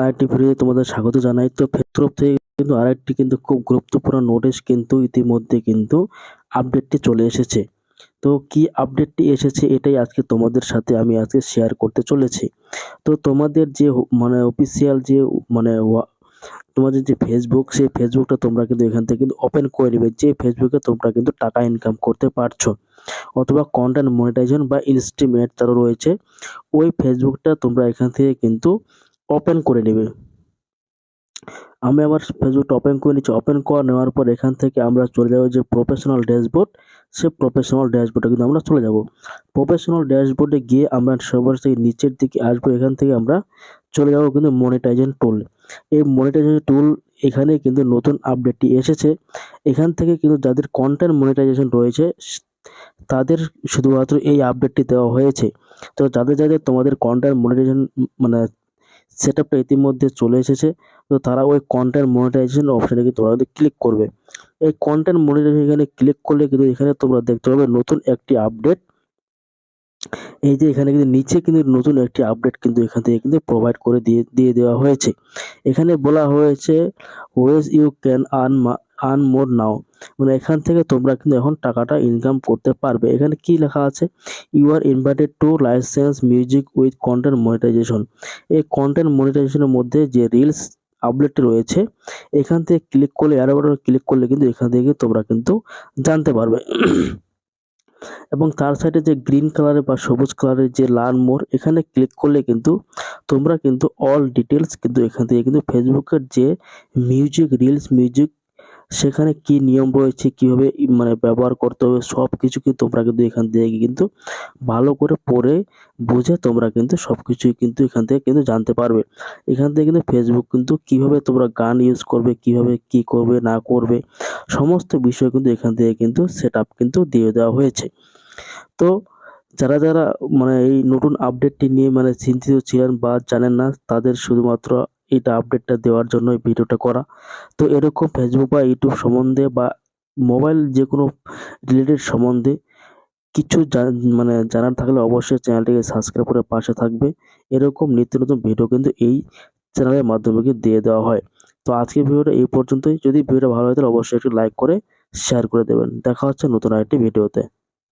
আরেকটি ভিডিওতে তোমাদের স্বাগত জানাই। তো তরফ থেকে কিন্তু আরেকটি কিন্তু খুব গুরুত্বপূর্ণ নোটিশ কিন্তু ইতিমধ্যে কিন্তু আপডেটটি চলে এসেছে। তো কি আপডেটটি এসেছে এটাই আজকে তোমাদের সাথে আমি আজকে শেয়ার করতে চলেছি। তো তোমাদের যে মানে অফিসিয়াল যে মানে তোমাদের যে ফেসবুক, সেই ফেসবুকটা তোমরা কিন্তু এখান থেকে কিন্তু ওপেন করে নেবে, যে ফেসবুকে তোমরা কিন্তু টাকা ইনকাম করতে পারছো, অথবা কন্টেন্ট মনিটাইজেশন বা ইনস্ট্রিমেন্ট তারও রয়েছে, ওই ফেসবুকটা তোমরা এখান থেকে কিন্তু ওপেন করে নেবে। আমি আমার ফেসবুকটা ওপেন করে নিচ্ছি। ওপেন করে নেওয়ার পর এখান থেকে আমরা চলে যাবো যে প্রফেশনাল ড্যাশবোর্ড, সে প্রফেশনাল ড্যাশবোর্ডে কিন্তু আমরা চলে যাব। প্রফেশনাল ড্যাশবোর্ডে গিয়ে আমরা সবার থেকে নিচের দিকে আসবো, এখান থেকে আমরা চলে যাবো কিন্তু মনিটাইজেশন টুল। এই মনিটাইজেশন টুল এখানে কিন্তু নতুন আপডেটটি এসেছে। এখান থেকে কিন্তু যাদের কন্টেন্ট মনিটাইজেশন রয়েছে তাদের শুধুমাত্র এই আপডেটটি দেওয়া হয়েছে। তো যাদের তোমাদের কন্টেন্ট মনিটাইজেশন মানে সেটআপটা ইতিমধ্যে চলে এসেছে, তো তারা ওই কন্টেন্ট মনিটাইজেশন অপশনে কিন্তু তোমরা ক্লিক করবে। এই কন্টেন্ট মনিটাইজেশন এখানে ক্লিক করলে কিন্তু এখানে তোমরা দেখতে পাবে নতুন একটি আপডেট। এই যে এখানে কিন্তু নিচে কিন্তু নতুন একটি আপডেট কিন্তু এখান থেকে কিন্তু প্রোভাইড করে দিয়ে দেওয়া হয়েছে। এখানে বলা হয়েছে ways you can earn more now, মানে এখান থেকে তোমরা কিন্তু এখন টাকাটা ইনকাম করতে পারবে। এখানে কি লেখা আছে, you are invited to license music with content monetization. এই কন্টেন্ট মনিটাইজেশনের মধ্যে যে রিলস আপডেটটি রয়েছে, এখান থেকে ক্লিক করলে অ্যারো বাটনে ক্লিক করলে কিন্তু এখান থেকে তোমরা কিন্তু জানতে পারবে। এবং তার সাইডে যে গ্রিন কালারের বা সবুজ কালারের যে লার্ন মোর, এখানে ক্লিক করলে কিন্তু তোমরা কিন্তু অল ডিটেলস কিন্তু এখান থেকে কিন্তু ফেসবুকের যে মিউজিক সেখানে কি নিয়ম রয়েছে, কিভাবে মানে ব্যবহার করতে হবে, সব কিছু কিন্তু তোমরা কিন্তু এখান থেকে কিন্তু ভালো করে পড়ে বুঝে তোমরা কিন্তু সব কিছুই কিন্তু এখান থেকে কিন্তু জানতে পারবে। এখান থেকে কিন্তু ফেসবুক কিন্তু কিভাবে তোমরা গান ইউজ করবে, কিভাবে কি করবে না করবে, সমস্ত বিষয় কিন্তু এখান থেকে কিন্তু সেটআপ কিন্তু দিয়ে দেওয়া হয়েছে। তো যারা মানে এই নতুন আপডেটটি নিয়ে মানে চিন্তিত ছিলেন বা জানেন না, তাদের শুধুমাত্র এটা আপডেটটা দেওয়ার জন্য এই ভিডিওটা করা। তো এরকম ফেসবুক বা ইউটিউব সম্বন্ধে বা মোবাইল যে কোনো রিলেটেড সম্বন্ধে কিছু মানে জানার থাকলে অবশ্যই চ্যানেলটিকে সাবস্ক্রাইব করে পাশে থাকবে। এরকম নিত্য নতুন ভিডিও কিন্তু এই চ্যানেলের মাধ্যমে কিন্তু দিয়ে দেওয়া হয়। তো আজকের ভিডিওটা এই পর্যন্তই। যদি ভিডিওটা ভালো হয় তাহলে অবশ্যই একটু লাইক করে শেয়ার করে দেবেন। দেখা হচ্ছে নতুন আরেকটি ভিডিওতে।